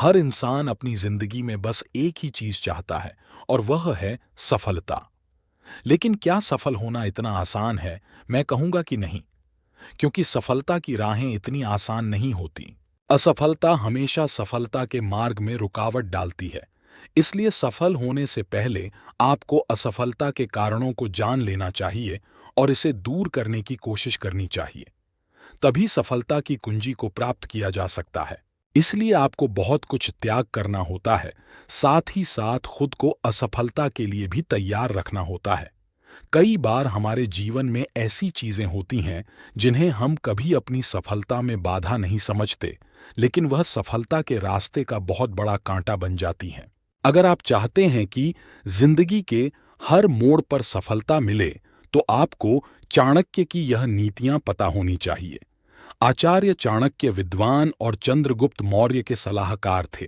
हर इंसान अपनी जिंदगी में बस एक ही चीज चाहता है और वह है सफलता। लेकिन क्या सफल होना इतना आसान है? मैं कहूंगा कि नहीं, क्योंकि सफलता की राहें इतनी आसान नहीं होती। असफलता हमेशा सफलता के मार्ग में रुकावट डालती है। इसलिए सफल होने से पहले आपको असफलता के कारणों को जान लेना चाहिए और इसे दूर करने की कोशिश करनी चाहिए। तभी सफलता की कुंजी को प्राप्त किया जा सकता है। इसलिए आपको बहुत कुछ त्याग करना होता है, साथ ही साथ खुद को असफलता के लिए भी तैयार रखना होता है। कई बार हमारे जीवन में ऐसी चीजें होती हैं जिन्हें हम कभी अपनी सफलता में बाधा नहीं समझते, लेकिन वह सफलता के रास्ते का बहुत बड़ा कांटा बन जाती हैं। अगर आप चाहते हैं कि जिंदगी के हर मोड़ पर सफलता मिले, तो आपको चाणक्य की यह नीतियां पता होनी चाहिए। आचार्य चाणक्य विद्वान और चंद्रगुप्त मौर्य के सलाहकार थे।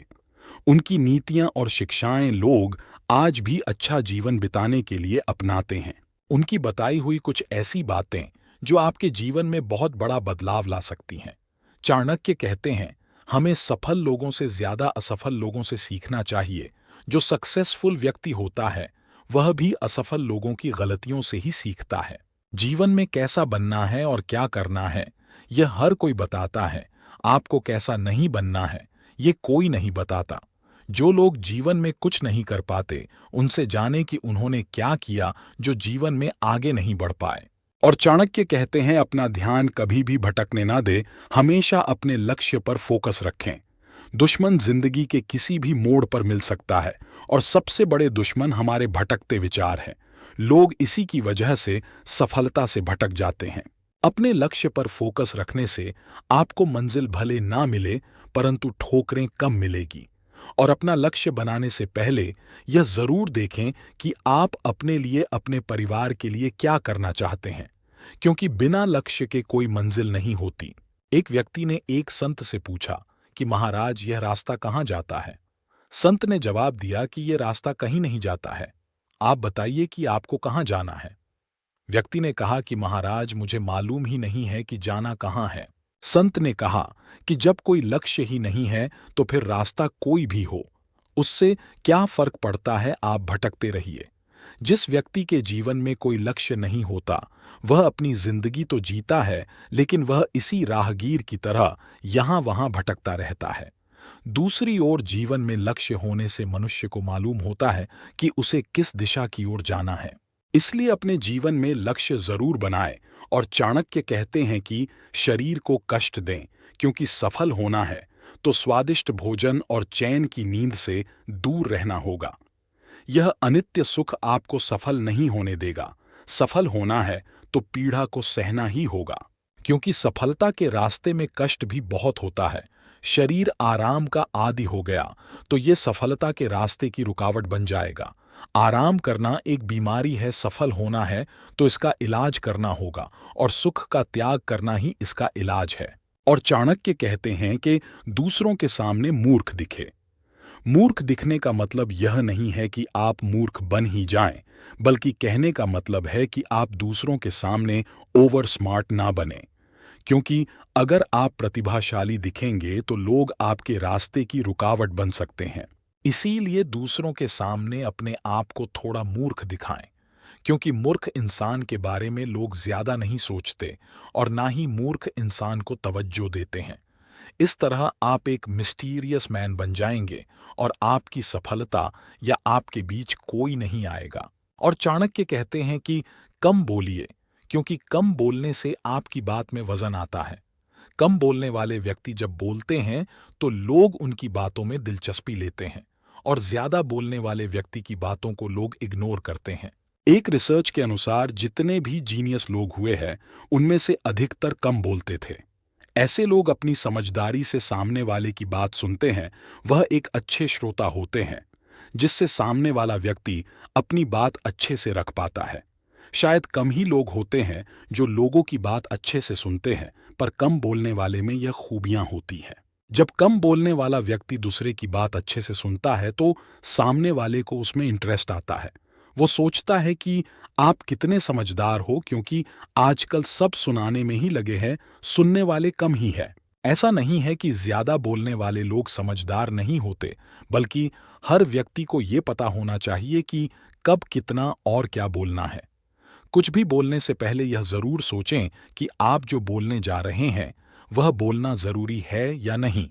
उनकी नीतियां और शिक्षाएं लोग आज भी अच्छा जीवन बिताने के लिए अपनाते हैं। उनकी बताई हुई कुछ ऐसी बातें जो आपके जीवन में बहुत बड़ा बदलाव ला सकती हैं। चाणक्य कहते हैं, हमें सफल लोगों से ज्यादा असफल लोगों से सीखना चाहिए। जो सक्सेसफुल व्यक्ति होता है वह भी असफल लोगों की गलतियों से ही सीखता है। जीवन में कैसा बनना है और क्या करना है, यह हर कोई बताता है। आपको कैसा नहीं बनना है, ये कोई नहीं बताता। जो लोग जीवन में कुछ नहीं कर पाते, उनसे जाने कि उन्होंने क्या किया जो जीवन में आगे नहीं बढ़ पाए। और चाणक्य कहते हैं, अपना ध्यान कभी भी भटकने ना दे, हमेशा अपने लक्ष्य पर फोकस रखें। दुश्मन जिंदगी के किसी भी मोड़ पर मिल सकता है और सबसे बड़े दुश्मन हमारे भटकते विचार हैं। लोग इसी की वजह से सफलता से भटक जाते हैं। अपने लक्ष्य पर फोकस रखने से आपको मंजिल भले ना मिले, परंतु ठोकरें कम मिलेगी। और अपना लक्ष्य बनाने से पहले यह जरूर देखें कि आप अपने लिए, अपने परिवार के लिए क्या करना चाहते हैं, क्योंकि बिना लक्ष्य के कोई मंजिल नहीं होती। एक व्यक्ति ने एक संत से पूछा कि महाराज, यह रास्ता कहाँ जाता है? संत ने जवाब दिया कि यह रास्ता कहीं नहीं जाता है। आप बताइए कि आपको कहाँ जाना है? व्यक्ति ने कहा कि महाराज, मुझे मालूम ही नहीं है कि जाना कहाँ है। संत ने कहा कि जब कोई लक्ष्य ही नहीं है तो फिर रास्ता कोई भी हो, उससे क्या फर्क पड़ता है, आप भटकते रहिए। जिस व्यक्ति के जीवन में कोई लक्ष्य नहीं होता, वह अपनी जिंदगी तो जीता है, लेकिन वह इसी राहगीर की तरह यहां वहां भटकता रहता है। दूसरी ओर जीवन में लक्ष्य होने से मनुष्य को मालूम होता है कि उसे किस दिशा की ओर जाना है। इसलिए अपने जीवन में लक्ष्य जरूर बनाएं। और चाणक्य कहते हैं कि शरीर को कष्ट दें, क्योंकि सफल होना है तो स्वादिष्ट भोजन और चैन की नींद से दूर रहना होगा। यह अनित्य सुख आपको सफल नहीं होने देगा। सफल होना है तो पीड़ा को सहना ही होगा, क्योंकि सफलता के रास्ते में कष्ट भी बहुत होता है। शरीर आराम का आदी हो गया तो ये सफलता के रास्ते की रुकावट बन जाएगा। आराम करना एक बीमारी है, सफल होना है तो इसका इलाज करना होगा, और सुख का त्याग करना ही इसका इलाज है। और चाणक्य कहते हैं कि दूसरों के सामने मूर्ख दिखे। मूर्ख दिखने का मतलब यह नहीं है कि आप मूर्ख बन ही जाएं, बल्कि कहने का मतलब है कि आप दूसरों के सामने ओवर स्मार्ट ना बने। क्योंकि अगर आप प्रतिभाशाली दिखेंगे तो लोग आपके रास्ते की रुकावट बन सकते हैं। इसीलिए दूसरों के सामने अपने आप को थोड़ा मूर्ख दिखाएं, क्योंकि मूर्ख इंसान के बारे में लोग ज्यादा नहीं सोचते और ना ही मूर्ख इंसान को तवज्जो देते हैं। इस तरह आप एक मिस्टीरियस मैन बन जाएंगे और आपकी सफलता या आपके बीच कोई नहीं आएगा। और चाणक्य कहते हैं कि कम बोलिए, क्योंकि कम बोलने से आपकी बात में वजन आता है। कम बोलने वाले व्यक्ति जब बोलते हैं तो लोग उनकी बातों में दिलचस्पी लेते हैं, और ज्यादा बोलने वाले व्यक्ति की बातों को लोग इग्नोर करते हैं। एक रिसर्च के अनुसार जितने भी जीनियस लोग हुए हैं, उनमें से अधिकतर कम बोलते थे। ऐसे लोग अपनी समझदारी से सामने वाले की बात सुनते हैं। वह एक अच्छे श्रोता होते हैं, जिससे सामने वाला व्यक्ति अपनी बात अच्छे से रख पाता है। शायद कम ही लोग होते हैं जो लोगों की बात अच्छे से सुनते हैं, पर कम बोलने वाले में यह खूबियां होती है। जब कम बोलने वाला व्यक्ति दूसरे की बात अच्छे से सुनता है तो सामने वाले को उसमें इंटरेस्ट आता है। वो सोचता है कि आप कितने समझदार हो, क्योंकि आजकल सब सुनाने में ही लगे हैं, सुनने वाले कम ही है। ऐसा नहीं है कि ज्यादा बोलने वाले लोग समझदार नहीं होते, बल्कि हर व्यक्ति को ये पता होना चाहिए कि कब कितना और क्या बोलना है। कुछ भी बोलने से पहले यह जरूर सोचें कि आप जो बोलने जा रहे हैं वह बोलना जरूरी है या नहीं।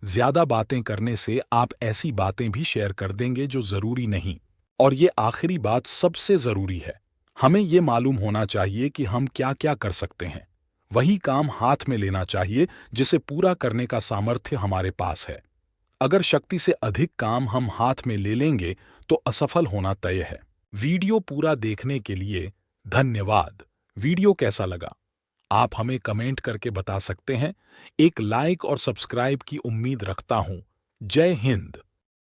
ज्यादा बातें करने से आप ऐसी बातें भी शेयर कर देंगे जो जरूरी नहीं। और ये आखिरी बात सबसे जरूरी है, हमें ये मालूम होना चाहिए कि हम क्या क्या कर सकते हैं। वही काम हाथ में लेना चाहिए जिसे पूरा करने का सामर्थ्य हमारे पास है। अगर शक्ति से अधिक काम हम हाथ में ले लेंगे तो असफल होना तय है। वीडियो पूरा देखने के लिए धन्यवाद। वीडियो कैसा लगा आप हमें कमेंट करके बता सकते हैं। एक लाइक और सब्सक्राइब की उम्मीद रखता हूं। जय हिंद।